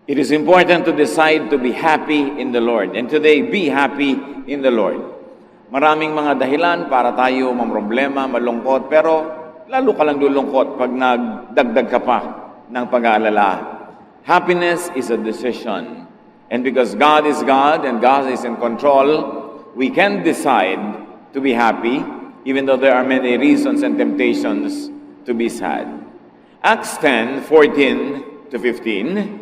It is important to decide to be happy in the Lord. And today, be happy in the Lord. Maraming mga dahilan para tayo mamroblema, malungkot, pero lalo ka lang lulungkot pag nagdagdag ka pa ng pag-aalala. Happiness is a decision. And because God is God and God is in control, we can decide to be happy, even though there are many reasons and temptations to be sad. Acts 10:14 to 15,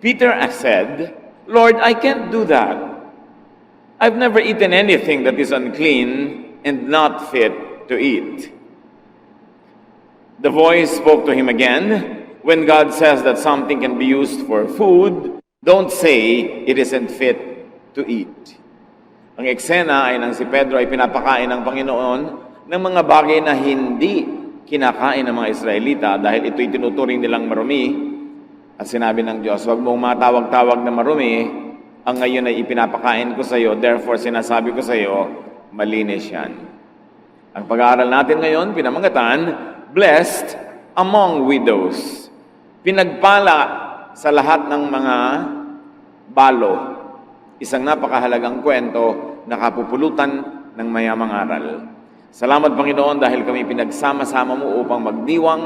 Peter said, "Lord, I can't do that. I've never eaten anything that is unclean and not fit to eat." The voice spoke to him again, "When God says that something can be used for food, don't say it isn't fit to eat." Ang eksena ay nang si Pedro ay pinapakain ng Panginoon ng mga bagay na hindi kinakain ng mga Israelita dahil ito'y tinuturing nilang marumi. At sinabi ng Diyos, "Huwag mong matawag-tawag na marumi, ang ngayon ay ipinapakain ko sa iyo, therefore sinasabi ko sa iyo, malinis yan." Ang pag-aaral natin ngayon, pinamangatan, Blessed among widows. Pinagpala sa lahat ng mga balo. Isang napakahalagang kwento na kapupulutan ng mayamang aral. Salamat, Panginoon, dahil kami pinagsama-sama mo upang magdiwang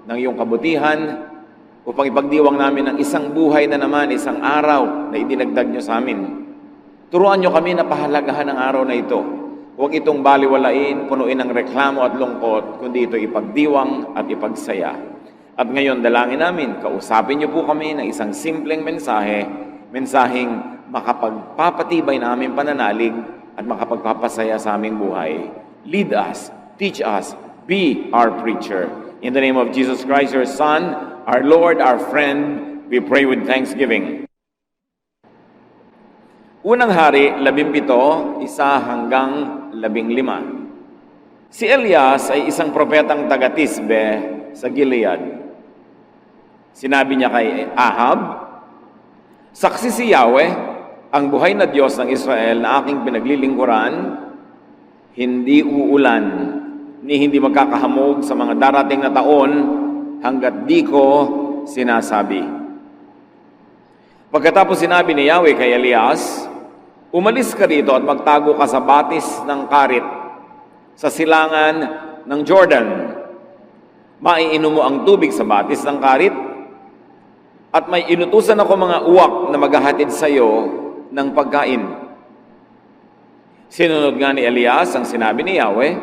ng iyong kabutihan, upang ipagdiwang namin ang isang buhay na naman, isang araw na idinagdag niyo sa amin. Turuan niyo kami na pahalagahan ang araw na ito. Huwag itong baliwalain, punuin ng reklamo at lungkot, kundi ito ipagdiwang at ipagsaya. At ngayon, dalangin namin, kausapin niyo po kami ng isang simpleng mensaheng makapagpapatibay na aming pananalig at makapagpapasaya sa aming buhay. Lead us, teach us, be our preacher. In the name of Jesus Christ, your Son, our Lord, our friend, we pray with thanksgiving. Unang Hari, 17, 1 hanggang 15. Si Elias ay isang propetang taga-Tisbe sa Gilead. Sinabi niya kay Ahab, "Saksi si Yahweh, ang buhay na Diyos ng Israel na aking pinaglilingkuran, hindi uulan, ni hindi magkakahamog sa mga darating na taon hanggat di ko sinasabi." Pagkatapos sinabi ni Yahweh kay Elias, "Umalis ka rito at magtago ka sa batis ng Karit, sa silangan ng Jordan. Maiinom mo ang tubig sa batis ng Karit, at may inutusan ako mga uwak na maghahatid sa iyo ng pagkain." Sinunod nga ni Elias ang sinabi ni Yahweh.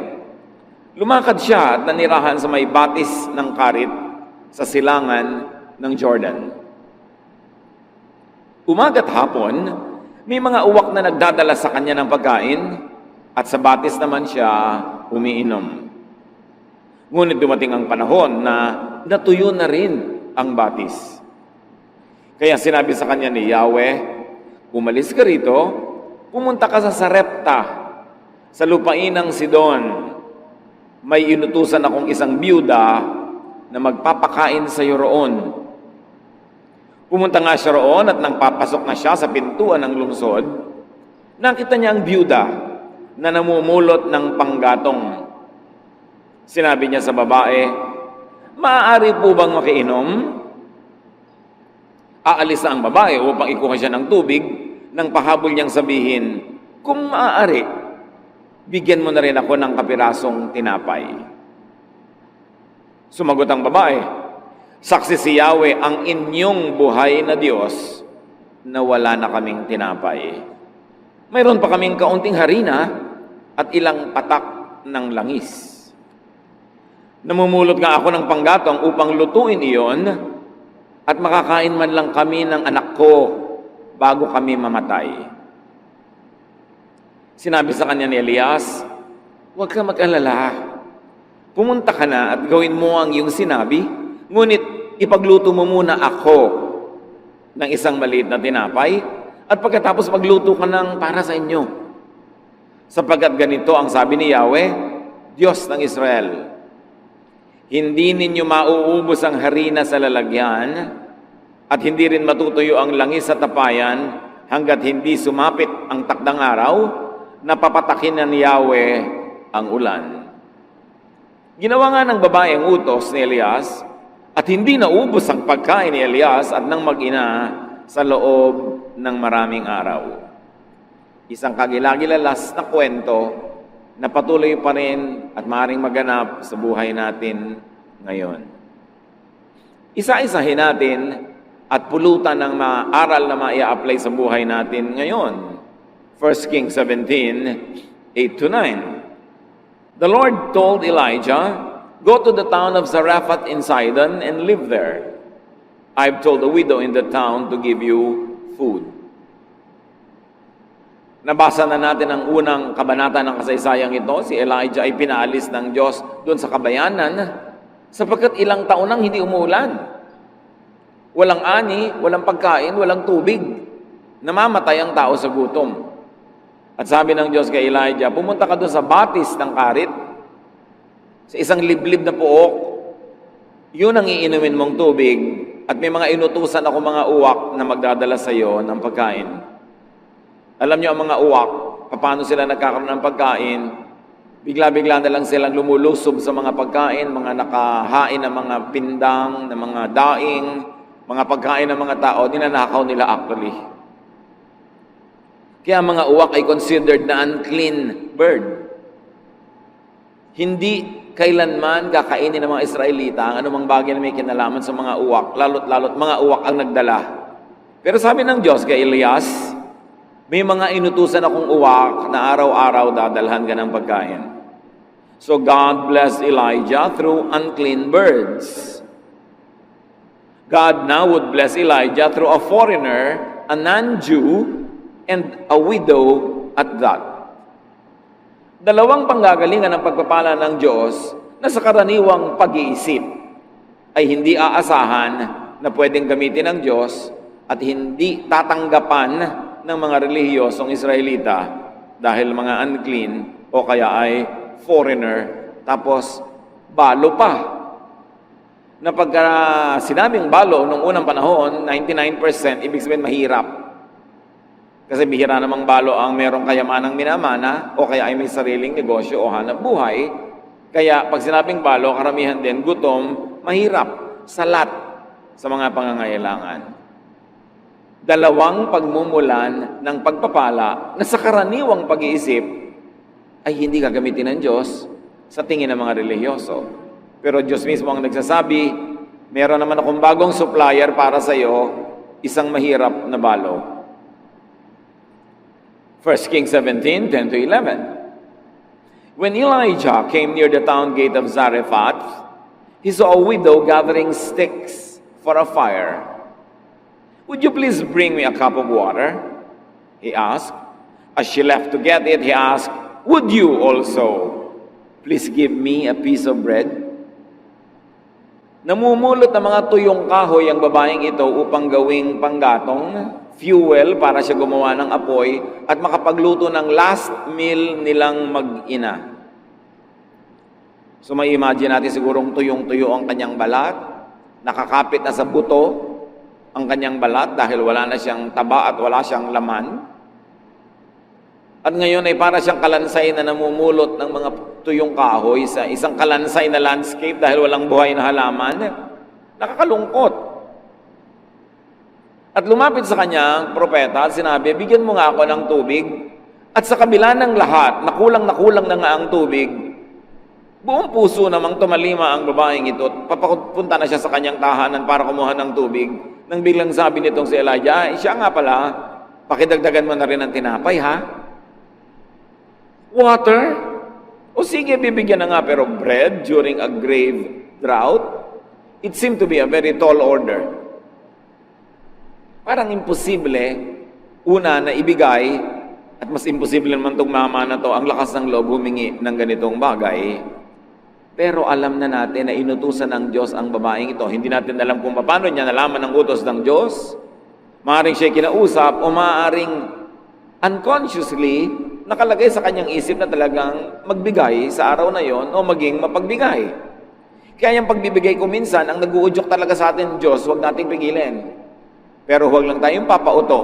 Lumakad siya at nanirahan sa may batis ng Karit sa silangan ng Jordan. Umaga't hapon, may mga uwak na nagdadala sa kanya ng pagkain at sa batis naman siya umiinom. Ngunit dumating ang panahon na natuyo na rin ang batis. Kaya sinabi sa kanya ni Yahweh, "Umalis ka rito, pumunta ka sa Sarepta, sa lupain ng Sidon. May inutusan akong isang biyuda na magpapakain sa iyo roon." Pumunta nga siya roon at nang papasok na siya sa pintuan ng lungsod, nakita niya ang biyuda na namumulot ng panggatong. Sinabi niya sa babae, "Maaari po bang makiinom?" Aalis na ang babae upang ikuha siya ng tubig nang pahabol niyang sabihin, "Kung maaari, bigyan mo na rin ako ng kapirasong tinapay." Sumagot ang babae, "Saksi si Yahweh ang inyong buhay na Diyos na wala na kaming tinapay. Mayroon pa kaming kaunting harina at ilang patak ng langis. Namumulot nga ako ng panggatong upang lutuin iyon at makakain man lang kami ng anak ko bago kami mamatay." Sinabi sa kanya ni Elias, "Huwag ka mag-alala. Pumunta ka na at gawin mo ang iyong sinabi, ngunit ipagluto mo muna ako ng isang maliit na tinapay at pagkatapos magluto ka ng para sa inyo. Sapagkat ganito ang sabi ni Yahweh, Diyos ng Israel, hindi ninyo mauubos ang harina sa lalagyan at hindi rin matutuyo ang langis sa tapayan hanggat hindi sumapit ang takdang araw na papatakin na ni Yahweh ang ulan." Ginawa nga ng babae ang utos ni Elias at hindi naubos ang pagkain ni Elias at ng mag-ina sa loob ng maraming araw. Isang kagilagilalas na kwento na patuloy pa rin at maaaring maganap sa buhay natin ngayon. Isa-isahin natin at pulutan ng mga aral na maia-apply sa buhay natin ngayon. 1 Kings 17, 8-9. The Lord told Elijah, "Go to the town of Zarephath in Sidon and live there. I've told the widow in the town to give you food." Nabasa na natin ang unang kabanata ng kasaysayang ito. Si Elijah ay pinaalis ng Diyos doon sa kabayanan sapagkat ilang taon nang hindi umuulan. Walang ani, walang pagkain, walang tubig. Namamatay ang tao sa gutom. At sabi ng Diyos kay Elijah, pumunta ka doon sa batis ng karit, sa isang liblib na puok, yun ang iinumin mong tubig, at may mga inutusan ako mga uwak na magdadala sa iyo ng pagkain. Alam niyo ang mga uwak, paano sila nagkakaroon ng pagkain? Bigla-bigla na lang silang lumulusob sa mga pagkain, mga nakahain ng mga pindang, ng mga daing, mga pagkain ng mga tao, ninanakaw nila actually. Kaya mga uwak ay considered na unclean bird. Hindi kailanman kakainin ng mga Israelita ang anumang bagay na may kinalaman sa mga uwak, lalo't mga uwak ang nagdala. Pero sabi ng Diyos kay Elias, may mga inutusan akong uwak na araw-araw dadalhan ka ng pagkain. So God blessed Elijah through unclean birds. God now would bless Elijah through a foreigner, a non-Jew, and a widow at that. Dalawang panggagalingan ng pagpapala ng Diyos na sa karaniwang pag-iisip ay hindi aasahan na pwedeng gamitin ng Diyos at hindi tatanggapan ng mga relihiyosong Israelita dahil mga unclean o kaya ay foreigner, tapos balo pa. Na pagka sinabing balo nung unang panahon, 99%, ibig sabihin mahirap. Kasi bihira namang balo ang merong kayamanang minamana o kaya ay may sariling negosyo o hanap buhay. Kaya pag sinabing balo, karamihan din gutom, mahirap, salat sa mga pangangailangan. Dalawang pagmumulan ng pagpapala na sa karaniwang pag-iisip ay hindi gagamitin ng Diyos sa tingin ng mga relihiyoso. Pero Diyos mismo ang nagsasabi, meron naman akong bagong supplier para sa iyo, isang mahirap na balo. 1 Kings 17, 10-11. When Elijah came near the town gate of Zarephath, he saw a widow gathering sticks for a fire. "Would you please bring me a cup of water?" he asked. As she left to get it, he asked, "Would you also please give me a piece of bread?" Namumulot ng mga tuyong kahoy ang babaeng ito upang gawing panggatong, fuel para siya gumawa ng apoy at makapagluto ng last meal nilang mag-ina. So may imagine natin sigurong tuyong-tuyo ang kanyang balat, nakakapit na sa buto ang kanyang balat dahil wala na siyang taba at wala siyang laman. At ngayon ay para siyang kalansay na namumulot ng mga tuyong kahoy sa isang kalansay na landscape dahil walang buhay na halaman. Nakakalungkot. At lumapit sa kanya ang propeta at sinabi, "Bigyan mo nga ako ng tubig." At sa kabila ng lahat, nakulang na nga ang tubig, buong puso namang tumalima ang babaeng ito. Papapunta na siya sa kanyang tahanan para kumuha ng tubig. Nang biglang sabi nitong si Elijah, siya nga pala, pakidagdagan mo na rin ng tinapay, ha? Water? O sige, bibigyan na nga, pero bread during a grave drought? It seemed to be a very tall order. Parang imposible, una na ibigay, at mas imposible naman itong mama na to, ang lakas ng loob humingi ng ganitong bagay. Pero alam na natin na inutusan ng Diyos ang babaeng ito. Hindi natin alam kung paano niya nalaman ang utos ng Diyos. Maaaring siya kinausap o maaaring unconsciously nakalagay sa kanyang isip na talagang magbigay sa araw na yon o maging mapagbigay. Kaya yung pagbibigay ko minsan, ang nag-uudyok talaga sa atin Diyos, huwag nating pigilin. Pero huwag lang tayong papauto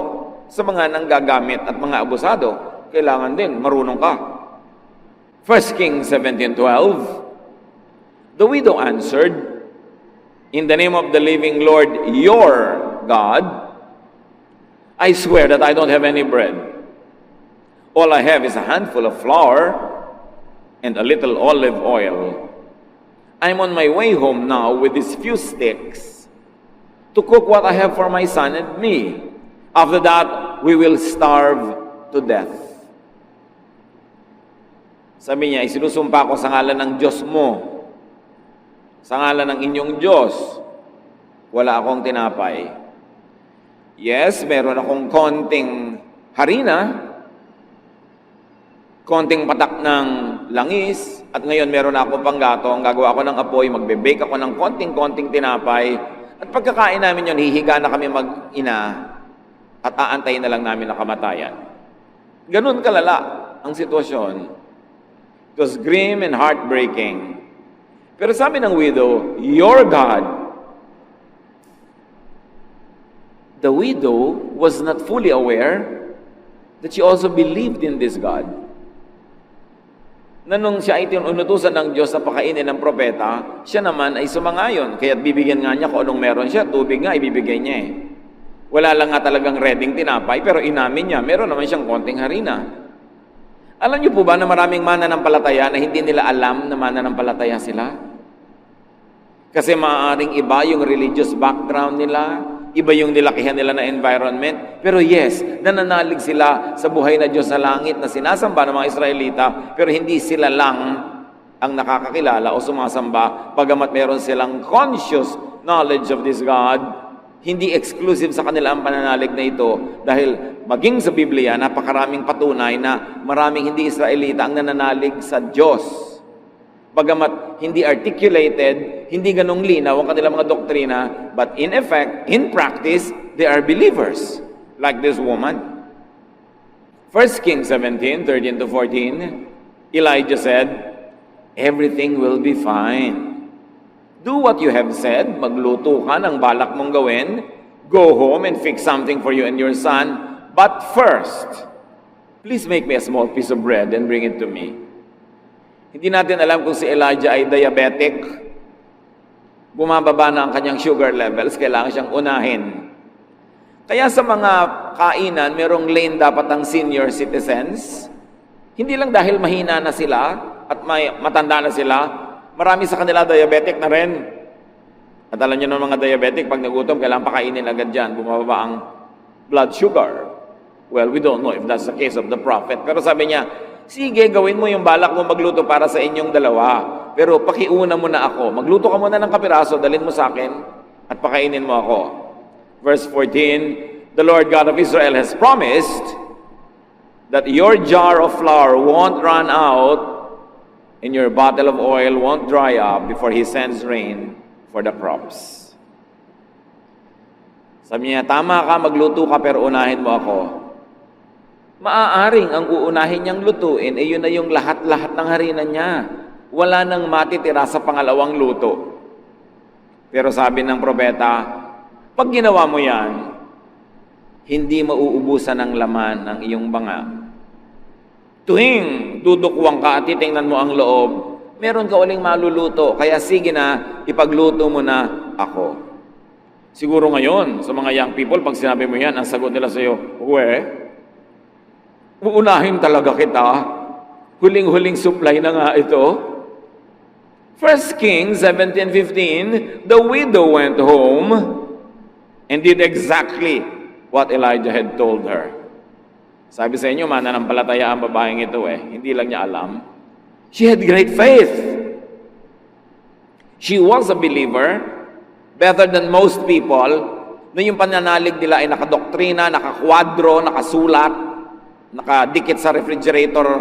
sa mga nanggagamit at mga abusado. Kailangan din, marunong ka. 1 Kings 17:12. The widow answered, "In the name of the living Lord, your God, I swear that I don't have any bread. All I have is a handful of flour and a little olive oil. I'm on my way home now with these few sticks to cook what I have for my son and me. After that, we will starve to death. Sabi niya, isinusumpa ko sa ngalan ng Diyos mo, sa ngalan ng inyong Diyos, wala akong tinapay. Yes, meron akong konting harina, konting patak ng langis, at ngayon meron ako pang gatong, gagawa ako ng apoy, magbe-bake ako ng konting-konting tinapay, at pagkakain namin yun, hihiga na kami mag-ina, at aantayin na lang namin ang kamatayan. Ganun kalala ang sitwasyon. It was grim and heartbreaking. Pero sabi ng widow, your God. The widow was not fully aware that she also believed in this God. Na nung siya ay tinutusan ng Diyos na pakainin ng propeta, siya naman ay sumangayon. Kaya't bibigyan nga niya kung anong meron siya. Tubig nga, ibibigay niya eh. Wala lang nga talagang reading tinapay, pero inamin niya, meron naman siyang konting harina. Alam niyo po ba na maraming mananampalataya na hindi nila alam na mananampalataya sila? Kasi maaaring iba yung religious background nila, iba yung nilakihan nila na environment. Pero yes, nananalig sila sa buhay na Diyos sa langit na sinasamba ng mga Israelita, pero hindi sila lang ang nakakakilala o sumasamba, bagamat meron silang conscious knowledge of this God. Hindi exclusive sa kanila ang pananalig na ito dahil maging sa Biblia, napakaraming patunay na maraming hindi Israelita ang nananalig sa Diyos. Bagamat hindi articulated, hindi ganong linaw ang kanilang mga doktrina, but in effect, in practice, they are believers, like this woman. 1 Kings 17, 13 to 14, Elijah said, everything will be fine. Do what you have said, magluto ka ng balak mong gawin, go home and fix something for you and your son, but first, please make me a small piece of bread and bring it to me. Hindi natin alam kung si Elijah ay diabetic, bumababa na ang kanyang sugar levels, kailangan siyang unahin. Kaya sa mga kainan, merong lane dapat ang senior citizens, hindi lang dahil mahina na sila at matanda na sila, marami sa kanila diabetic na rin. At alam niyo ng mga diabetic, pag nagutom, kailangan pakainin agad dyan. Bumababa ang blood sugar. Well, we don't know if that's the case of the prophet. Pero sabi niya, sige, gawin mo yung balak mo magluto para sa inyong dalawa. Pero pakiuna mo na ako. Magluto ka muna ng kapiraso, dalhin mo sa akin, at pakainin mo ako. Verse 14, the Lord God of Israel has promised that your jar of flour won't run out and your bottle of oil won't dry up before He sends rain for the crops. Sabi niya, tama ka, magluto ka, pero unahin mo ako. Maaaring ang uunahin niyang lutuin, yun na yung lahat-lahat ng harina niya. Wala nang matitira sa pangalawang luto. Pero sabi ng propeta, pag ginawa mo yan, hindi mauubusan ng laman ng iyong banga. Tuwing dudukwang ka at titingnan mo ang loob, meron ka uling maluluto. Kaya sige na, ipagluto mo na ako. Siguro ngayon, sa mga young people, pag sinabi mo yan, ang sagot nila sa iyo, uunahin talaga kita. Huling-huling supply na nga ito. 1 Kings 17:15, the widow went home and did exactly what Elijah had told her. Sabi sa inyo, mananampalataya ang babaeng ito Hindi lang niya alam. She had great faith. She was a believer, better than most people, na yung pananalig nila ay nakadoktrina, nakakwadro, nakasulat, nakadikit sa refrigerator,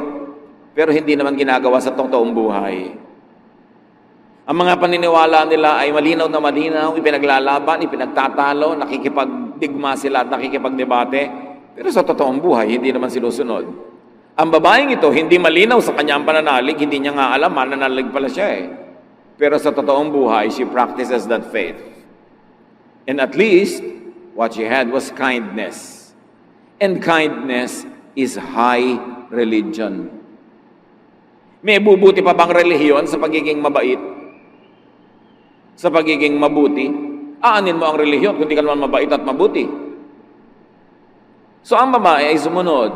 pero hindi naman ginagawa sa totoong buhay. Ang mga paniniwala nila ay malinaw na malinaw, ipinaglalaban, ipinagtatalo, nakikipagdigma sila at nakikipagdebate, pero sa totoong buhay, hindi naman sinusunod. Ang babaeng ito, hindi malinaw sa kanyang pananalig, hindi niya nga alam, mananalig pala siya Pero sa totoong buhay, she practices that faith. And at least, what she had was kindness. And kindness is high religion. May bubuti pa bang relihiyon sa pagiging mabait? Sa pagiging mabuti? Aanin mo ang relihiyon kung di ka naman mabait at mabuti. So ang babae ay sumunod.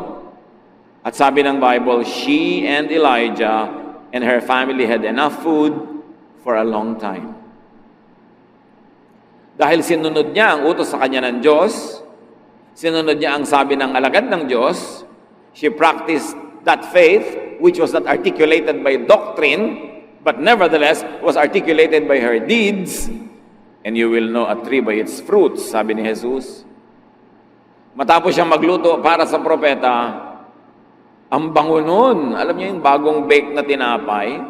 At sabi ng Bible, she and Elijah and her family had enough food for a long time. Dahil sinunod niya ang utos sa kanya ng Diyos, sinunod niya ang sabi ng alagad ng Diyos, she practiced that faith which was not articulated by doctrine, but nevertheless was articulated by her deeds, and you will know a tree by its fruits, sabi ni Jesus. Matapos siyang magluto para sa propeta, ang bango nun, alam niyo yung bagong bake na tinapay?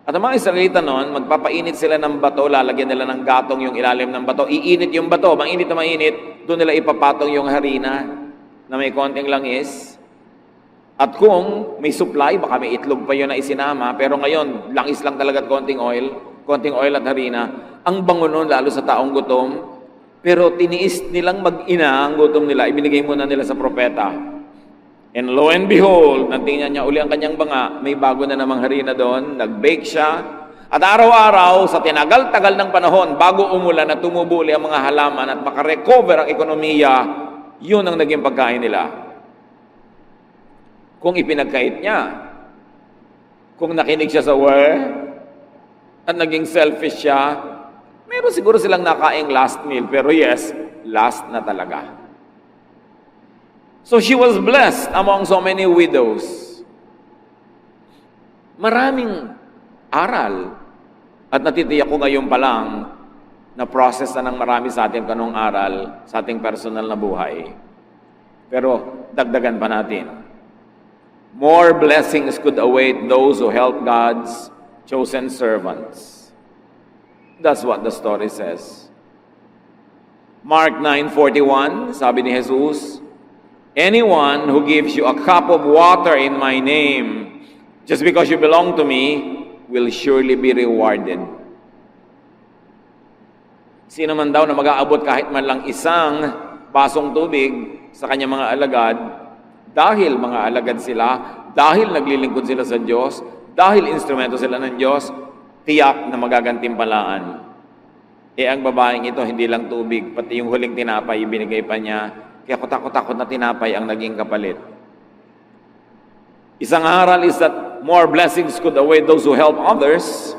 At ang mga Israelita noon, magpapainit sila ng bato, lalagyan nila ng gatong yung ilalim ng bato, iinit yung bato, mainit na mainit, doon nila ipapatong yung harina na may konting langis. At kung may supply, baka may itlog pa yun na isinama, pero ngayon, langis lang talaga at konting oil at harina, ang bango nun, lalo sa taong gutom, pero tiniis nilang mag-ina ang gutom nila, ibinigay muna nila sa propeta. And lo and behold, natingnan niya uli ang kanyang banga, may bago na namang harina doon, nag-bake siya, at araw-araw, sa tinagal-tagal ng panahon, bago umulan at tumubo uli ang mga halaman at makarecover ang ekonomiya, yun ang naging pagkain nila. Kung ipinagkait niya, kung nakinig siya sa word, at naging selfish siya, meron siguro silang nakaing last meal, pero yes, last na talaga. So she was blessed among so many widows. Maraming aral. At natitiyak ko ngayon pa lang na process na ng marami sa atin kanong aral sa ating personal na buhay. Pero dagdagan pa natin. More blessings could await those who help God's chosen servants. That's what the story says. Mark 9:41, sabi ni Jesus, anyone who gives you a cup of water in my name, just because you belong to me, will surely be rewarded. Sino man daw na mag-aabot kahit man lang isang basong tubig sa kanyang mga alagad, dahil mga alagad sila, dahil naglilingkod sila sa Diyos, dahil instrumento sila ng Diyos, tiyak na magagantimpalaan. Ang babaeng ito, hindi lang tubig, pati yung huling tinapay, ibinigay pa niya. Kaya takot-takot na tinapay ang naging kapalit. Isang aral is that more blessings could await those who help others,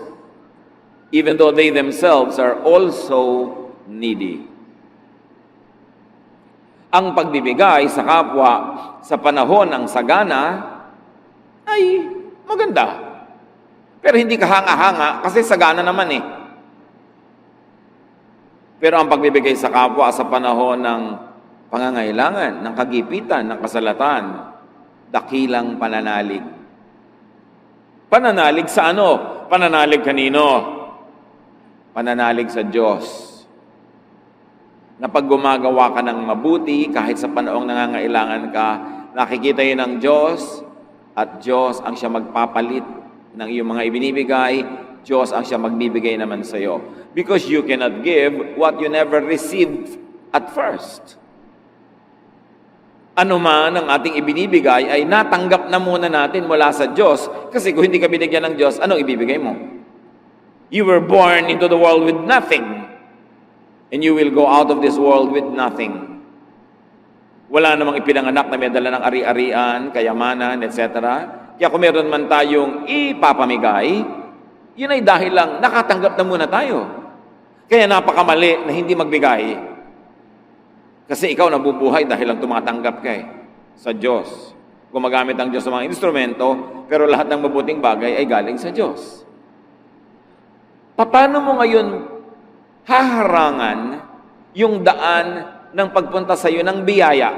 even though they themselves are also needy. Ang pagbibigay sa kapwa sa panahon ng sagana ay maganda. Pero hindi ka hanga-hanga kasi sagana naman eh. Pero ang pagbibigay sa kapwa sa panahon ng pangangailangan, ng kagipitan, ng kasalatan, dakilang pananalig. Pananalig sa ano? Pananalig kanino? Pananalig sa Diyos. Na pag gumagawa ka ng mabuti, kahit sa panahong nangangailangan ka, nakikita yun ng Diyos, at Diyos ang siya magpapalit ng iyong mga ibinibigay, Diyos ang siya magbibigay naman sa iyo. Because you cannot give what you never received at first. Ano man ang ating ibinibigay ay natanggap na muna natin mula sa Diyos. Kasi kung hindi ka binigyan ng Diyos, anong ibibigay mo? You were born into the world with nothing. And you will go out of this world with nothing. Wala namang ipinanganak na may dala ng ari-arian, kayamanan, etc. Kaya kung meron man tayong ipapamigay, yun ay dahil lang nakatanggap na muna tayo. Kaya napakamali na hindi magbigay. Kasi ikaw nabubuhay dahil lang tumatanggap ka sa Diyos. Gumagamit ang Diyos sa mga instrumento, pero lahat ng mabuting bagay ay galing sa Diyos. Paano mo ngayon haharangan yung daan ng pagpunta sa iyo ng biyaya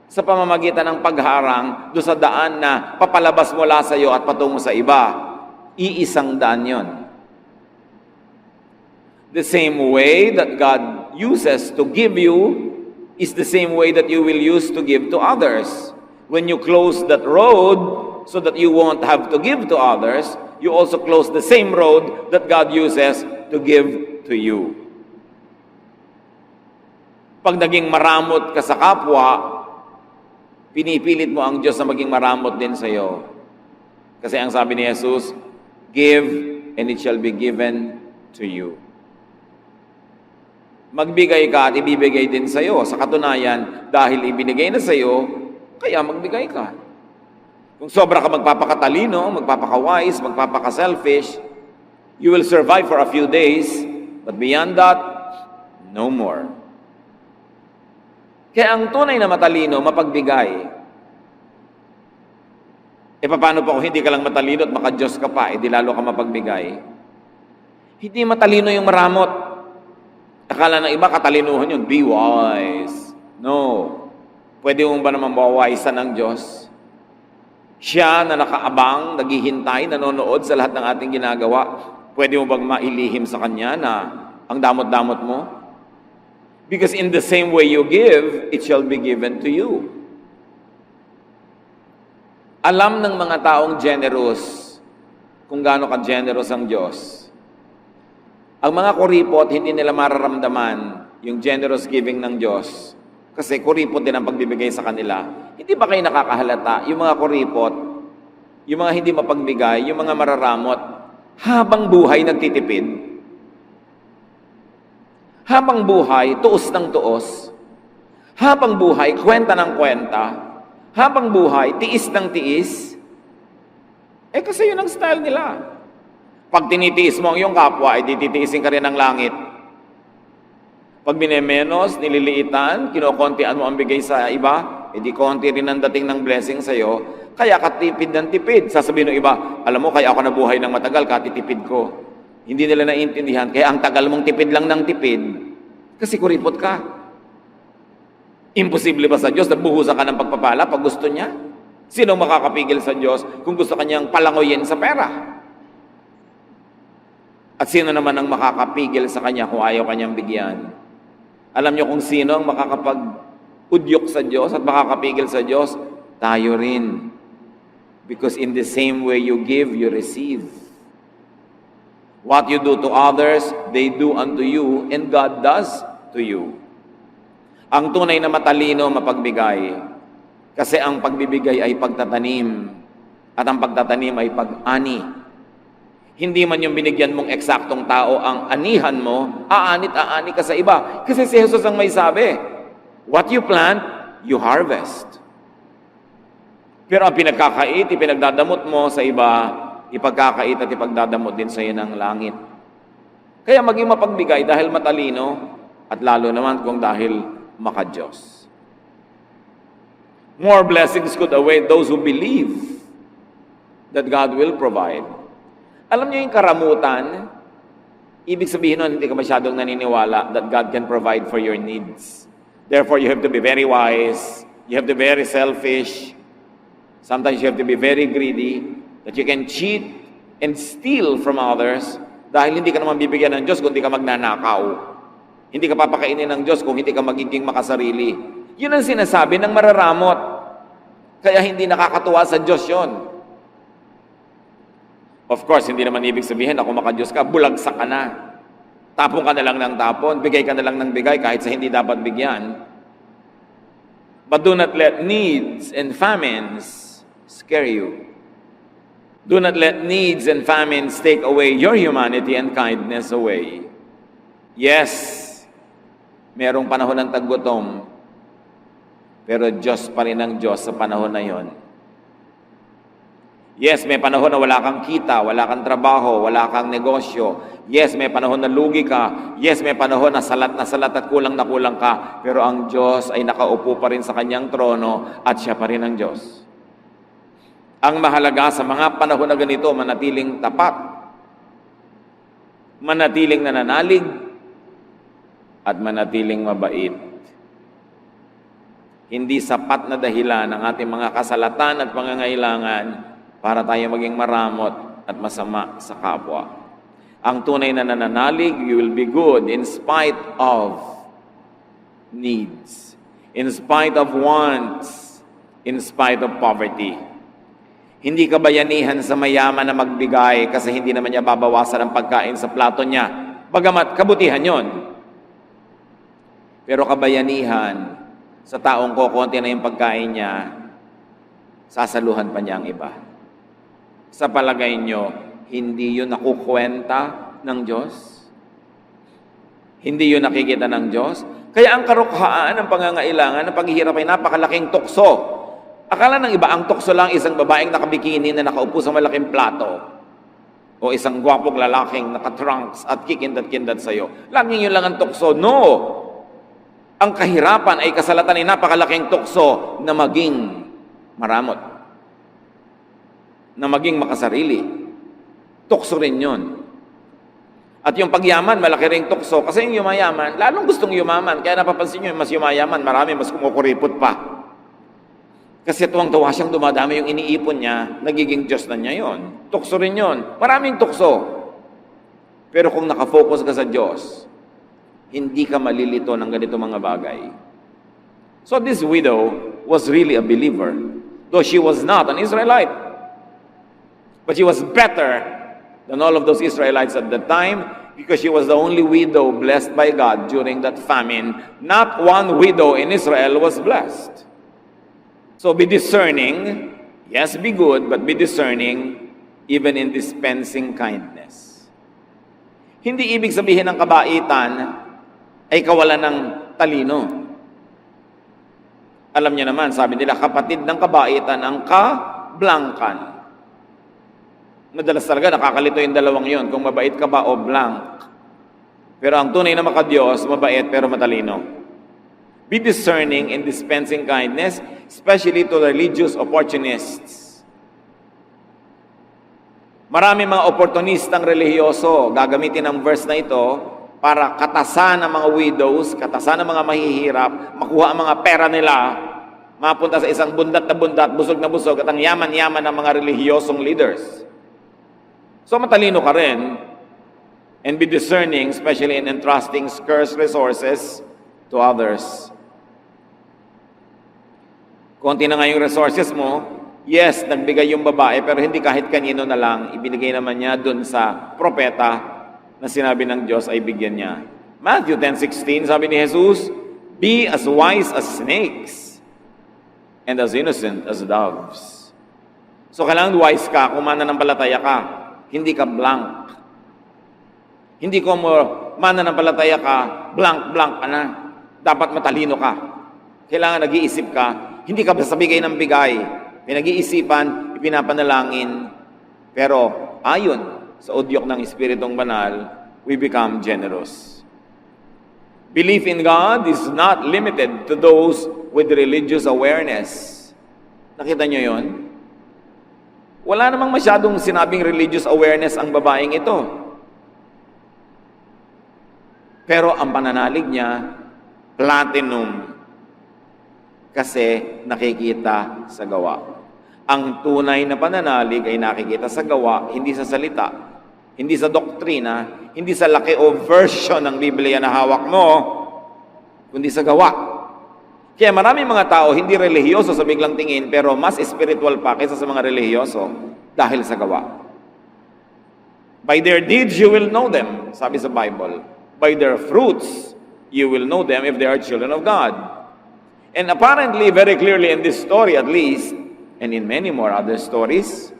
sa pamamagitan ng pagharang doon sa daan na papalabas mula sa iyo at patungo sa iba? Iisang daan yon. The same way that God uses to give you is the same way that you will use to give to others. When you close that road so that you won't have to give to others, you also close the same road that God uses to give to you. Pag naging maramot ka sa kapwa, pinipilit mo ang Diyos na maging maramot din sa iyo. Kasi ang sabi ni Jesus, give and it shall be given to you. Magbigay ka at ibibigay din sa'yo. Sa katunayan, dahil ibinigay na sa'yo, kaya magbigay ka. Kung sobra ka magpapakatalino, magpapaka-wise, magpapaka-selfish, you will survive for a few days, but beyond that, no more. Kaya ang tunay na matalino, mapagbigay. E paano pa kung hindi ka lang matalino at maka-Diyos ka pa, di lalo ka mapagbigay? Hindi matalino yung maramot. Akala ng iba, katalinuhan yun, be wise. No. Pwede mo ba naman mawawisan ng Diyos? Siya na nakaabang, naghihintay, nanonood sa lahat ng ating ginagawa. Pwede mo bang mailihim sa Kanya na ang damot-damot mo? Because in the same way you give, it shall be given to you. Alam ng mga taong generous kung gaano ka-generous ang Diyos. Ang mga kuripot, hindi nila mararamdaman yung generous giving ng Diyos. Kasi kuripot din ang pagbibigay sa kanila. Hindi ba kayo nakakahalata? Yung mga kuripot, yung mga hindi mapagbigay, yung mga mararamot, habang buhay nagtitipid. Habang buhay, tuos ng tuos. Habang buhay, kwenta ng kwenta. Habang buhay, tiis ng tiis. Kasi yun ang style nila. Pag tinitiis mo ang iyong kapwa, ay titiisin ka rin ng langit. Pag binemenos, nililiitan, kinokontian mo ang bigay sa iba, di konti rin ang dating ng blessing sa iyo, kaya katipid ng tipid. Sasabihin ng iba, alam mo, kaya ako nabuhay ng matagal, katitipid ko. Hindi nila naiintindihan, kaya ang tagal mong tipid lang ng tipid, kasi kuripot ka. Imposible ba sa Diyos na buhusan ka ng pagpapala pag gusto niya? Sino makakapigil sa Diyos kung gusto kanyang palangoyin sa pera? At sino naman ang makakapigil sa Kanya kung ayaw Kanyang bigyan? Alam niyo kung sino ang makakapag-udyok sa Diyos at makakapigil sa Diyos? Tayo rin. Because in the same way you give, you receive. What you do to others, they do unto you, and God does to you. Ang tunay na matalino, mapagbigay. Kasi ang pagbibigay ay pagtatanim. At ang pagtatanim ay pag-ani. Hindi man yung binigyan mong eksaktong tao ang anihan mo, aani ka sa iba. Kasi si Jesus ang may sabi, what you plant, you harvest. Pero ang pinagkakait, ipinagdadamot mo sa iba, ipagkakait at ipagdadamot din sa iyo ng langit. Kaya maging mapagbigay dahil matalino, at lalo naman kung dahil maka-Diyos. More blessings could await those who believe that God will provide. Alam niyo yung karamutan, ibig sabihin nun, hindi ka masyadong naniniwala that God can provide for your needs. Therefore, you have to be very wise, you have to be very selfish, sometimes you have to be very greedy, that you can cheat and steal from others dahil hindi ka naman bibigyan ng Diyos kung hindi ka magnanakaw. Hindi ka papakainin ng Diyos kung hindi ka magiging makasarili. Yun ang sinasabi ng mararamot. Kaya hindi nakakatuwa sa Diyos yun. Of course, hindi naman ibig sabihin na kung maka-Diyos ka, bulagsak ka na. Tapon ka na lang ng tapon, bigay ka na lang ng bigay kahit sa hindi dapat bigyan. But do not let needs and famines scare you. Do not let needs and famines take away your humanity and kindness away. Yes, merong panahon ng taggutom, pero Diyos pa rin ang Diyos sa panahon na yon. Yes, may panahon na wala kang kita, wala kang trabaho, wala kang negosyo. Yes, may panahon na lugi ka. Yes, may panahon na salat at kulang na kulang ka. Pero ang Diyos ay nakaupo pa rin sa kanyang trono at siya pa rin ang Diyos. Ang mahalaga sa mga panahon na ganito, manatiling tapat, manatiling nananalig, at manatiling mabait. Hindi sapat na dahilan ng ating mga kasalatan at pangangailangan para tayo maging maramot at masama sa kapwa. Ang tunay na nananalig, you will be good in spite of needs, in spite of wants, in spite of poverty. Hindi ka bayanihan sa mayaman na magbigay kasi hindi naman niya babawasan ang pagkain sa plato niya. Bagamat kabutihan yon. Pero kabayanihan sa taong kokonti na yung pagkain niya, sasaluhan pa niya ang iba. Sa palagay nyo, hindi yun nakukwenta ng Diyos? Hindi yun nakikita ng Diyos. Kaya ang karukhaan ng pangangailangan ng paghihirap ay napakalaking tukso. Akala ng iba, ang tukso lang isang babaeng nakabikini na nakaupo sa malaking plato. O isang gwapong lalaking nakatrunks at kikindat-kindat sa'yo. Laging yun lang ang tukso. No! Ang kahirapan ay kasalatan ay napakalaking tukso na maging maramot. Na maging makasarili. Tukso rin yun. At yung pagyaman, malaki ring tukso. Kasi yung yumayaman, lalong gustong yumaman. Kaya napapansin nyo, mas yumayaman, marami, mas kumukuripot pa. Kasi tuwang-tuwa siyang dumadami yung iniipon niya, nagiging Diyos na niya yon. Tukso rin yon. Maraming tukso. Pero kung nakafocus ka sa Diyos, hindi ka malilito ng ganito mga bagay. So this widow was really a believer. Though she was not an Israelite. But she was better than all of those Israelites at the time, because she was the only widow blessed by God during that famine. Not one widow in Israel was blessed. So be discerning. Yes, be good, but be discerning even in dispensing kindness. Hindi ibig sabihin ng kabaitan ay kawalan ng talino. Alam niyo naman, sabi nila, kapatid ng kabaitan ang kablangkan. Madalas talaga nakakalito yung dalawang yon, kung mabait ka ba o blank. Pero ang tunay na makadiyos, mabait pero matalino. Be discerning in dispensing kindness, especially to religious opportunists. Marami mga oportunistang relihiyoso, gagamitin ang verse na ito para katasan ang mga widows, katasan ang mga mahihirap, makuha ang mga pera nila, mapunta sa isang bundat na bundat, busog na busog, at ang yaman-yaman ng mga relihiyosong leaders. So matalino ka rin, and be discerning, especially in entrusting scarce resources to others. Konti na nga yung resources mo, yes, nagbigay yung babae, pero hindi kahit kanino na lang, ibinigay naman niya dun sa propeta na sinabi ng Diyos ay bigyan niya. Matthew 10:16, sabi ni Jesus, be as wise as snakes and as innocent as doves. So kailangan wise ka kung mananampalataya ka. Hindi ka blank. Hindi ko mo mananampalataya ka, blank ka na. Dapat matalino ka. Kailangan nag-iisip ka. Hindi ka basta bigay ng bigay. Pinag-iisipan, ipinapanalangin. Pero ayon sa udyok ng Espiritong Banal, we become generous. Belief in God is not limited to those with religious awareness. Nakita nyo yon? Wala namang masyadong sinabing religious awareness ang babaeng ito. Pero ang pananalig niya, platinum. Kasi nakikita sa gawa. Ang tunay na pananalig ay nakikita sa gawa, hindi sa salita, hindi sa doktrina, hindi sa laki o version ng Biblia na hawak mo, kundi sa gawa. Kaya maraming mga tao hindi relihiyoso sa biglang tingin, pero mas spiritual pa kaysa sa mga relihiyoso dahil sa gawa. By their deeds you will know them, sabi sa Bible. By their fruits you will know them if they are children of God. And apparently, very clearly in this story at least, and in many more other stories,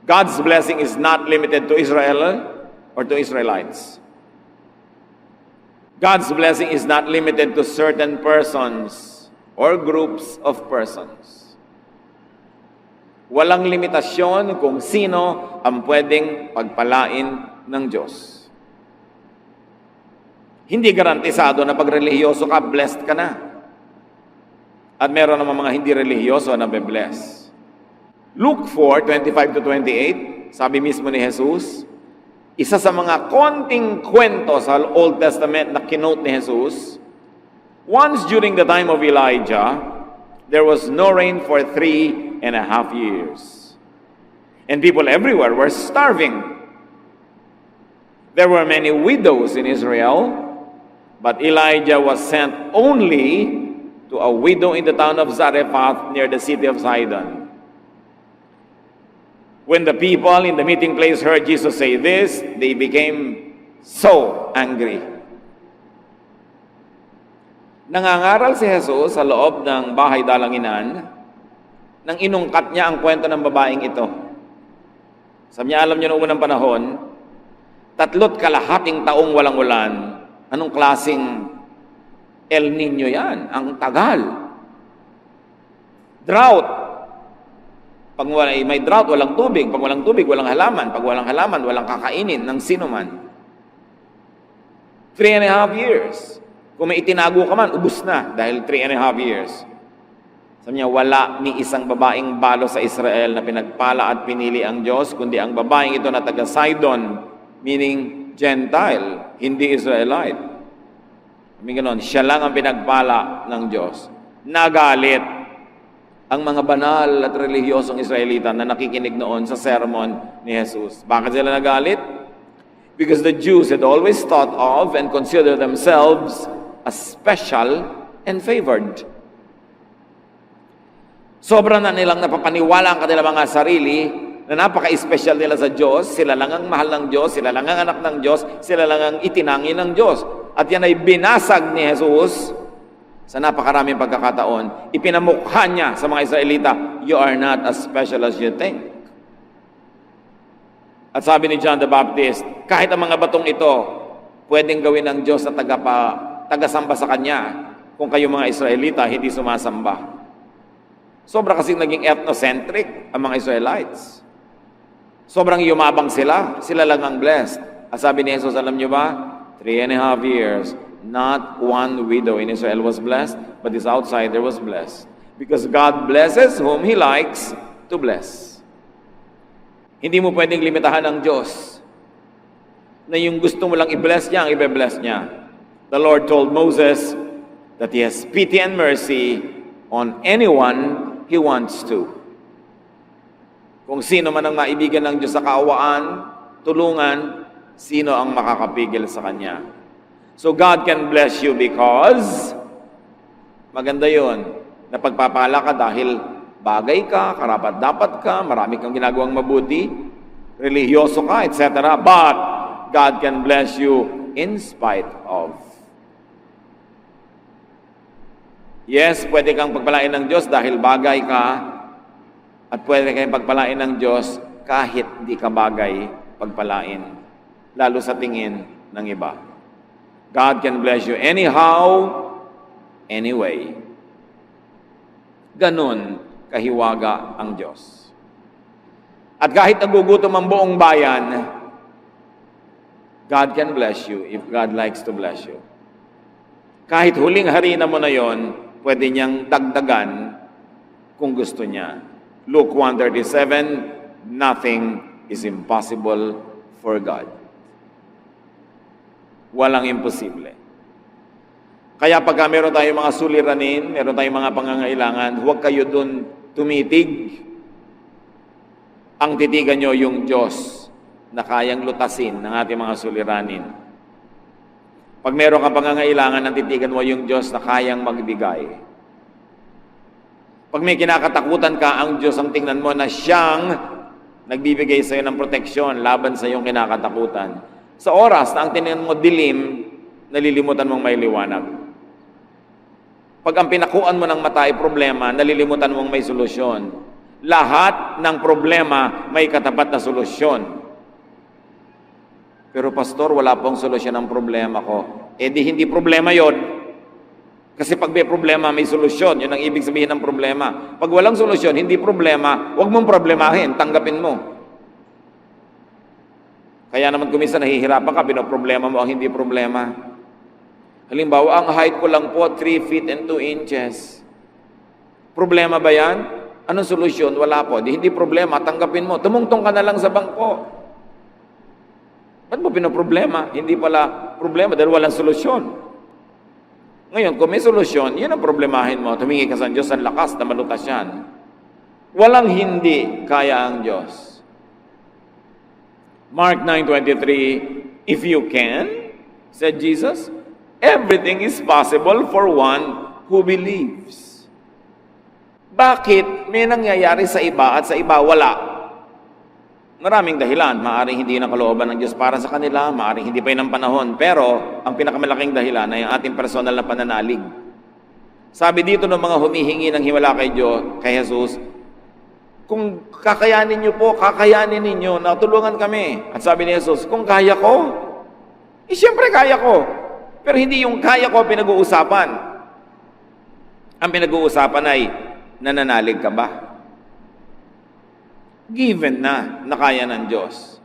God's blessing is not limited to Israel or to Israelites. God's blessing is not limited to certain persons or groups of persons. Walang limitasyon kung sino ang pwedeng pagpalain ng Diyos. Hindi garantisado na pag relihiyoso ka, blessed ka na. At meron naman mga hindi relihiyoso na be-bless. Luke 4:25-28, sabi mismo ni Jesus, isa sa mga konting kwento sa Old Testament na kinote ni Jesus, once during the time of Elijah, there was no rain for 3.5 years. And people everywhere were starving. There were many widows in Israel, but Elijah was sent only to a widow in the town of Zarephath near the city of Sidon. When the people in the meeting place heard Jesus say this, they became so angry. Nangangaral si Jesus sa loob ng bahay dalanginan nang inungkat niya ang kwento ng babaeng ito. Sabi niya, alam niyo noong unang panahon, 3 kalahating taong walang ulan, Anong klaseng El Nino yan? Ang tagal. Drought. Pag may drought, walang tubig. Pag walang tubig, walang halaman. Pag walang halaman, walang kakainin ng sino man. 3.5 years. Kung may itinago ka man, ubus na dahil 3.5 years. Sabi niya, wala ni isang babaeng balo sa Israel na pinagpala at pinili ang Diyos, kundi ang babaeng ito na taga Sidon, meaning Gentile, hindi Israelite. Sabi ganoon, siya lang ang pinagpala ng Diyos. Nagalit ang mga banal at relihiyosong Israelita na nakikinig noon sa sermon ni Jesus. Bakit sila nagalit? Because the Jews had always thought of and considered themselves as special and favored. Sobra na nilang napapaniwala ang kanilang mga sarili na napaka-special nila sa Diyos. Sila lang ang mahal ng Diyos, sila lang ang anak ng Diyos, sila lang ang itinangin ng Diyos. At yan ay binasag ni Jesus sa napakaraming pagkakataon. Ipinamukha niya sa mga Israelita, you are not as special as you think. At sabi ni John the Baptist, kahit ang mga batong ito, pwedeng gawin ng Diyos na tagasamba sa Kanya kung kayo mga Israelita hindi sumasamba. Sobra kasing naging ethnocentric ang mga Israelites. Sobrang yumabang sila. Sila lang ang blessed. At sabi ni Jesus, alam niyo ba? 3.5 years, not one widow in Israel was blessed, but this outsider was blessed. Because God blesses whom He likes to bless. Hindi mo pwedeng limitahan ng Diyos na yung gusto mo lang i-bless niya, ang i-bless niya. The Lord told Moses that He has pity and mercy on anyone He wants to. Kung sino man ang maibigan ng Diyos sa kaawaan, tulungan, sino ang makakapigil sa Kanya. So God can bless you because maganda yon, na pagpapala ka dahil bagay ka, karapat-dapat ka, marami kang ginagawang mabuti, religyoso ka, etc. But God can bless you in spite of. Yes, pwede kang pagpalain ng Diyos dahil bagay ka, at pwede kang pagpalain ng Diyos kahit di ka bagay pagpalain, lalo sa tingin ng iba. God can bless you anyhow, anyway. Ganun kahiwaga ang Diyos. At kahit nagugutom ang buong bayan, God can bless you if God likes to bless you. Kahit huling harina mo na yon, pwede niyang dagdagan kung gusto niya. Luke 1:37, nothing is impossible for God. Walang imposible. Kaya pagka meron tayong mga suliranin, meron tayong mga pangangailangan, huwag kayo dun tumitig. Ang titigan nyo yung Diyos na kayang lutasin ng ating mga suliranin. Pag meron kang pangangailangan, ang titigan mo yung Diyos na kayang magbigay. Pag may kinakatakutan ka, ang Diyos ang tingnan mo na siyang nagbibigay sa iyo ng proteksyon laban sa iyong kinakatakutan. Sa oras na ang tingnan mo dilim, nalilimutan mong may liwanag. Pag ang pinakuan mo ng mata ay problema, nalilimutan mong may solusyon. Lahat ng problema may katapat na solusyon. Pero pastor, wala pong solusyon ang problema ko. Eh di hindi problema yon. Kasi pag may problema, may solusyon. Yun ang ibig sabihin ng problema. Pag walang solusyon, hindi problema, huwag mong problemahin, tanggapin mo. Kaya naman kung minsan nahihirapan ka, pinoproblema mo ang hindi problema. Halimbawa, ang height ko lang po, 3 feet and 2 inches. Problema ba yan? Anong solusyon? Wala po. Di hindi problema, tanggapin mo. Tumungtong ka na lang sa bangko. Ba't mo pinoproblema? Hindi pala problema dahil walang solusyon. Ngayon, kung may solusyon, yun ang problemahin mo. Tumingi ka sa Diyos ang lakas na malutas yan. Walang hindi kaya ang Diyos. Mark 9:23, if you can, said Jesus, everything is possible for one who believes. Bakit may nangyayari sa iba at sa iba wala? Maraming dahilan. Maaring hindi na kalooban ng Diyos para sa kanila, maaring hindi pa yun ang panahon. Pero, ang pinakamalaking dahilan ay ang ating personal na pananalig. Sabi dito ng mga humihingi ng himala kay Diyos, kay Jesus, kung kakayanin niyo po, kakayanin ninyo, natulungan kami. At sabi ni Jesus, kung kaya ko, siyempre kaya ko. Pero hindi yung kaya ko pinag-uusapan. Ang pinag-uusapan ay, nananalig ka ba? Given na kaya ng Diyos.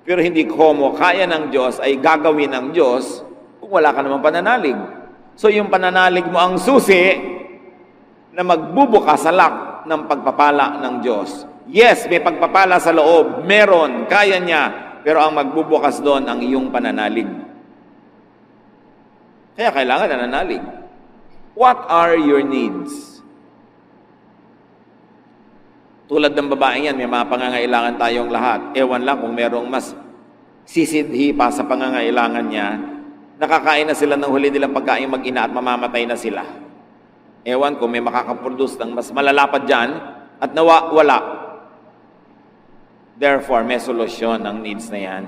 Pero hindi komo kaya ng Diyos ay gagawin ng Diyos kung wala ka namang pananalig. So yung pananalig mo ang susi na magbubukas sa lock ng pagpapala ng Diyos. Yes, may pagpapala sa loob. Meron, kaya niya. Pero ang magbubukas doon ang iyong pananalig. Kaya kailangan nananalig. What are your needs? Tulad ng babaeng yan, may mga pangangailangan tayong lahat. Ewan lang kung merong mas sisidhi pa sa pangangailangan niya, nakakain na sila ng huli nilang pagkain mag-ina at mamamatay na sila. Ewan kung may makakaproduce ng mas malalapad dyan at wala. Therefore, may solusyon ang needs na yan.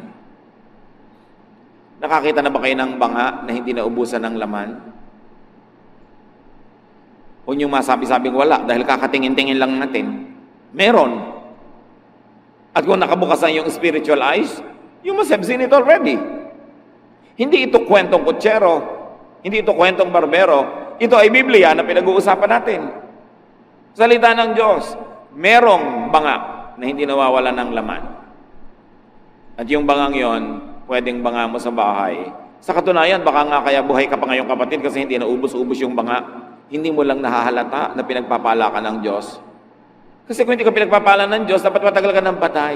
Nakakita na ba kayo ng banga na hindi naubusan ng laman? Kung yung masabi-sabing wala dahil kakatingin-tingin lang natin, meron. At kung nakabukasan yung spiritual eyes, you must have seen it already. Hindi ito kwentong kutsero, hindi ito kwentong barbero, ito ay Biblia na pinag-uusapan natin. Salita ng Diyos, merong banga na hindi nawawala ng laman. At yung bangang yon, pwedeng banga mo sa bahay. Sa katunayan, baka nga kaya buhay ka pa ngayong kapatid kasi hindi naubos-ubos yung banga. Hindi mo lang nahahalata na pinagpapala ka ng Diyos. Kasi kung hindi ka pinagpapala ng Diyos, dapat matagal ka ng patay.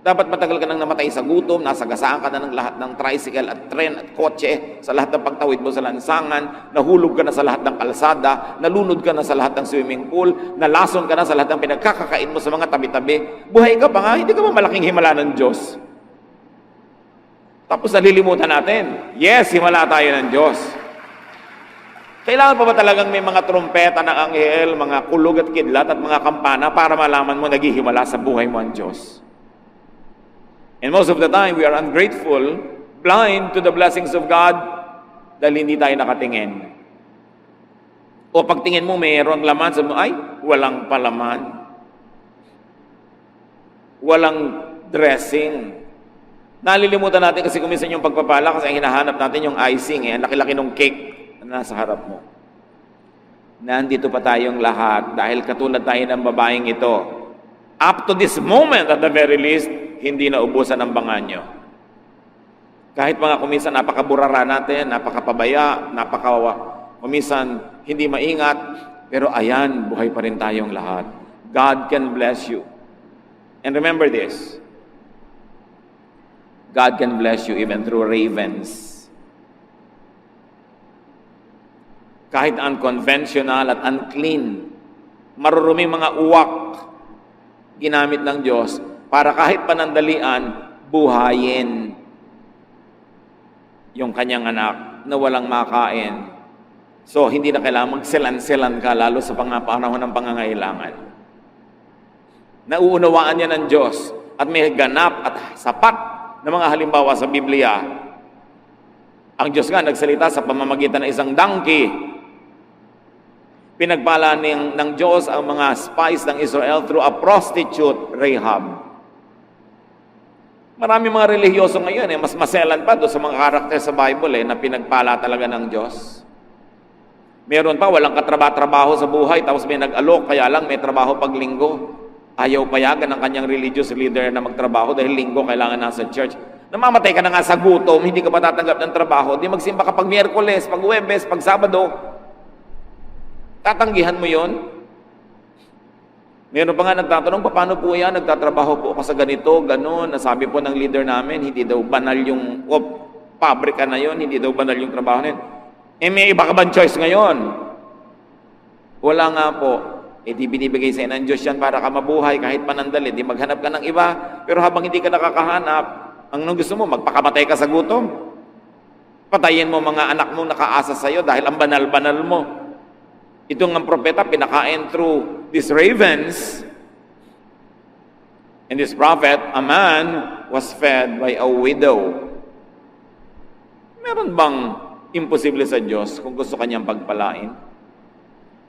Dapat matagal ka nang namatay sa gutom, nasagasaan ka na ng lahat ng tricycle at tren at kotse, sa lahat ng pagtawid mo sa lansangan, nahulog ka na sa lahat ng kalsada, nalunod ka na sa lahat ng swimming pool, nalason ka na sa lahat ng pinagkakakain mo sa mga tabi-tabi. Buhay ka pa nga, hindi ka ba malaking himala ng Diyos? Tapos nalilimutan natin, yes, himala tayo ng Diyos. Kailangan pa ba talagang may mga trompeta ng anghel, mga kulog at kidlat at mga kampana para malaman mo naghihimala sa buhay mo ang Diyos? And most of the time, we are ungrateful, blind to the blessings of God dahil hindi tayo nakatingin. O pagtingin mo, mayroong laman, sabi mo, ay, walang palaman. Walang dressing. Nalilimutan natin kasi kuminsan yung pagpapala kasi ang hinahanap natin yung icing, ang laki-laki ng cake na nasa harap mo. Nandito pa tayong lahat dahil katulad tayo ng babaeng ito. Up to this moment, at the very least, hindi na ubusan ang banga nyo. Kahit mga kuminsan napakaburara natin, napakapabaya, kuminsan hindi maingat, pero ayan, buhay pa rin tayong lahat. God can bless you. And remember this, God can bless you even through ravens. Kahit unconventional at unclean, maruruming mga uwak, ginamit ng Diyos para kahit panandalian, buhayin yung kanyang anak na walang makain. So, hindi na kailangan magselan-selan ka lalo sa panahon ng pangangailangan. Nauunawaan niya ng Diyos at may ganap at sapat na mga halimbawa sa Biblia. Ang Diyos nga nagsalita sa pamamagitan ng isang donkey. Pinagpala ng Diyos ang mga spies ng Israel through a prostitute, Rahab. Marami mga relihiyoso ngayon, mas maselan pa doon sa mga karakter sa Bible na pinagpala talaga ng Diyos. Meron pa, walang katrabaho sa buhay, tapos may nag-alok, kaya lang may trabaho pag linggo. Ayaw payagan ng kanyang religious leader na magtrabaho dahil linggo kailangan nasa church. Namamatay ka na nga sa gutom, hindi ka pa tatanggap ng trabaho, di magsimba ka pag Miyerkules, pag Huwebes, pag Sabado. Tatanggihan mo yon? Meron pa nga nagtatanong, paano po yan? Nagtatrabaho po ako sa ganito, ganun. Nasabi po ng leader namin, hindi daw banal yung pabrika na yon, hindi daw banal yung trabaho na yun. May iba ka bang choice ngayon? Wala nga po. Di binibigay sa'yo ng Diyos yan para ka mabuhay kahit panandali. Di maghanap ka ng iba. Pero habang hindi ka nakakahanap, ang gusto mo, magpakamatay ka sa gutom. Patayin mo mga anak mong nakaasa sa'yo dahil ang banal-banal mo. Itong ang propeta, pinakain through these ravens. And this prophet, a man, was fed by a widow. Meron bang imposible sa Diyos kung gusto kanyang pagpalain?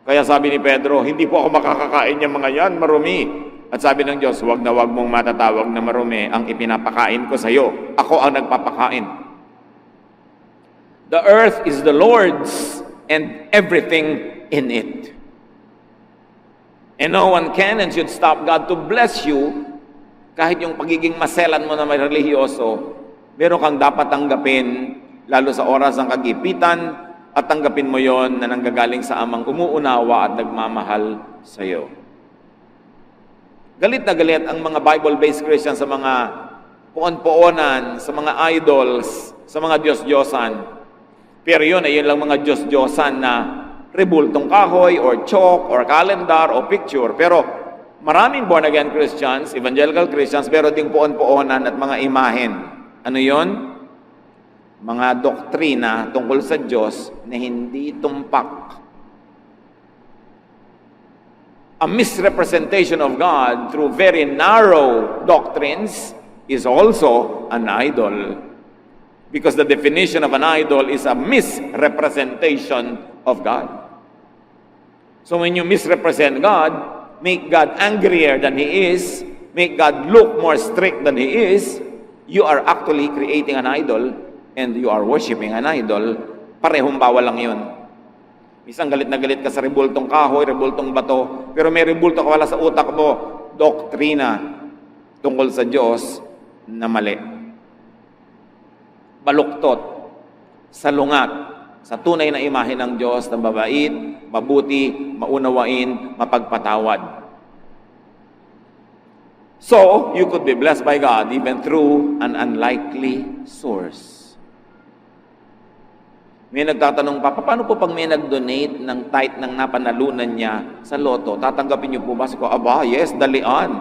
Kaya sabi ni Pedro, hindi po ako makakakain yung mga yan, marumi. At sabi ng Diyos, wag na wag mong matatawag na marumi ang ipinapakain ko sa iyo. Ako ang nagpapakain. The earth is the Lord's and everything in it. And no one can and should stop God to bless you. Kahit yung pagiging maselan mo na may relihiyoso, meron kang dapat tanggapin, lalo sa oras ng kagipitan, at tanggapin mo yon na nanggagaling sa amang umuunawa at nagmamahal sa iyo. Galit na galit ang mga Bible-based Christians sa mga puon-puonan, sa mga idols, sa mga Diyos-Diyosan. Pero yun ay yun lang mga Diyos-Diyosan na rebultong kahoy, or chalk, or calendar, o picture. Pero maraming born-again Christians, evangelical Christians, pero ding puon-puonan at mga imahen. Ano yon? Mga doktrina tungkol sa Diyos na hindi tumpak. A misrepresentation of God through very narrow doctrines is also an idol. Because the definition of an idol is a misrepresentation of God. So when you misrepresent God, make God angrier than He is, make God look more strict than He is, you are actually creating an idol and you are worshiping an idol. Parehong bawal lang yun. Isang galit na galit ka sa rebultong kahoy, rebultong bato, pero may rebulto ka wala sa utak mo, doktrina tungkol sa Diyos na mali. Baluktot, salungat, sa tunay na imahe ng Diyos na mabait, mabuti, maunawain, mapagpatawad. So, you could be blessed by God even through an unlikely source. May nagtatanong pa, paano po pag may nag-donate ng tithe ng napanalunan niya sa loto, tatanggapin niyo po ba? Sabi ko, aba, yes, dalian.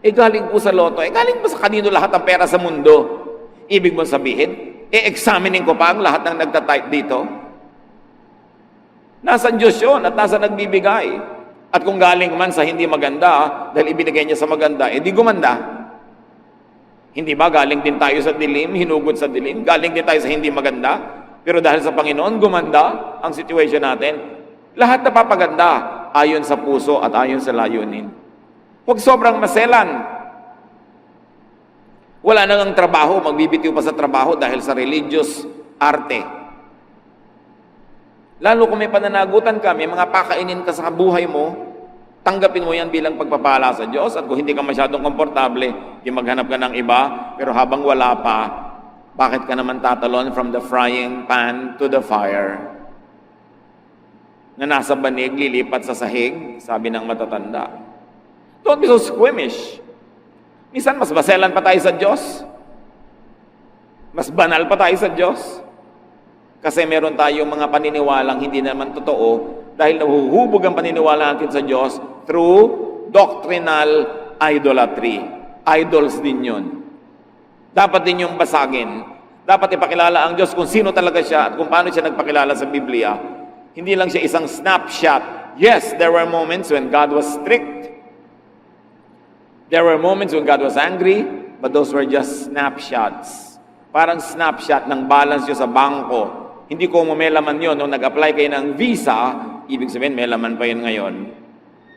Galing po sa loto. Galing po sa kanino lahat ang pera sa mundo? Ibig mo sabihin, examining ko pa ang lahat ng nagtatithe dito? Nasa Diyos yun at nasa nagbibigay. At kung galing man sa hindi maganda, dahil ibinigay niya sa maganda, di gumanda. Hindi ba galing din tayo sa dilim, hinugod sa dilim? Galing din tayo sa hindi maganda? Pero dahil sa Panginoon, gumanda ang situation natin. Lahat napapaganda ayon sa puso at ayon sa layunin. Huwag sobrang maselan. Wala nang ang trabaho, magbibitiw pa sa trabaho dahil sa religious arte. Lalo kung may pananagutan ka, may mga pakainin ka sa buhay mo, tanggapin mo yan bilang pagpapala sa Diyos. At kung hindi ka masyadong komportable, di maghanap ka ng iba, pero habang wala pa, bakit ka naman tatalon from the frying pan to the fire? Na nasa banig, lilipat sa sahig, sabi ng matatanda. Don't be so squeamish. Minsan, mas baselan pa tayo sa Diyos. Mas banal pa tayo sa Diyos. Kasi meron tayong mga paniniwalang hindi naman totoo dahil nahuhubog ang paniniwala natin sa Diyos through doctrinal idolatry. Idols din yun. Dapat din yung basagin. Dapat ipakilala ang Diyos kung sino talaga siya at kung paano siya nagpakilala sa Biblia. Hindi lang siya isang snapshot. Yes, there were moments when God was strict. There were moments when God was angry, but those were just snapshots. Parang snapshot ng balance nyo sa bangko. Hindi ko may laman yun. Nung nag-apply kayo ng visa, ibig sabihin may laman pa yun ngayon.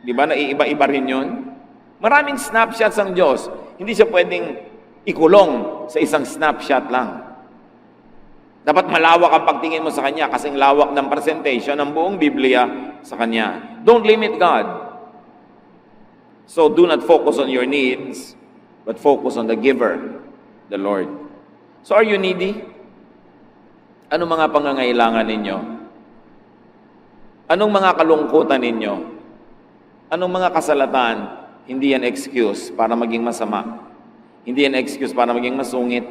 Di ba? Naiiba-iba rin yun. Maraming snapshots ang Diyos. Hindi siya pwedeng ikulong sa isang snapshot lang. Dapat malawak ang pagtingin mo sa Kanya kasing lawak ng presentation ng buong Biblia sa Kanya. Don't limit God. So do not focus on your needs, but focus on the giver, the Lord. So are you needy? Anong mga pangangailangan ninyo? Anong mga kalungkutan ninyo? Anong mga kasalatan? Hindi yan excuse para maging masama. Hindi yan excuse para maging masungit.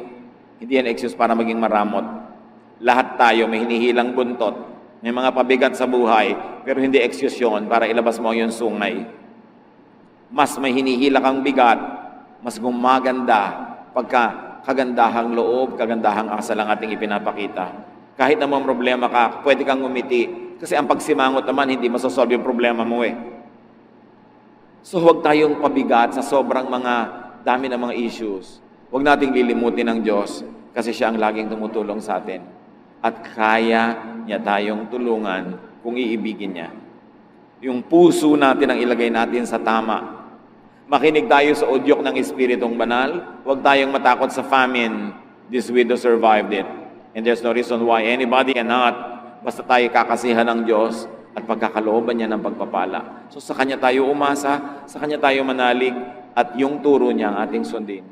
Hindi yan excuse para maging maramot. Lahat tayo may hinihilang buntot. May mga pabigat sa buhay, pero hindi excuse yun para ilabas mo yung sungay. Mas may hinihila kang bigat, mas gumaganda pagka kagandahang loob, kagandahang asal ang ating ipinapakita. Kahit na may problema ka, pwede kang umiti. Kasi ang pagsimangot naman, hindi masosolve yung problema mo eh. So huwag tayong pabigat sa sobrang mga dami ng mga issues. Huwag nating lilimutin ng Diyos kasi siya ang laging tumutulong sa atin. At kaya niya tayong tulungan kung iibigin niya. Yung puso natin ang ilagay natin sa tama. Makinig tayo sa udyok ng Espiritong Banal. Huwag tayong matakot sa famine. This widow survived it. And there's no reason why anybody cannot, basta tayo kakasihan ng Diyos at pagkakalooban niya ng pagpapala. So sa Kanya tayo umasa, sa Kanya tayo manalig, at yung turo niya ang ating sundin.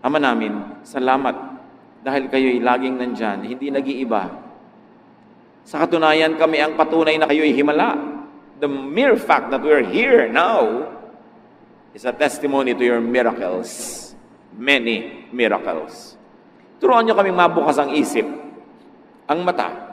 Ama namin, salamat dahil kayo'y laging nandyan, hindi nag-iiba. Sa katunayan, kami ang patunay na kayo'y himala. The mere fact that we're here now is a testimony to your miracles. Many miracles. Turuan niyo kaming mabukas ang isip, ang mata,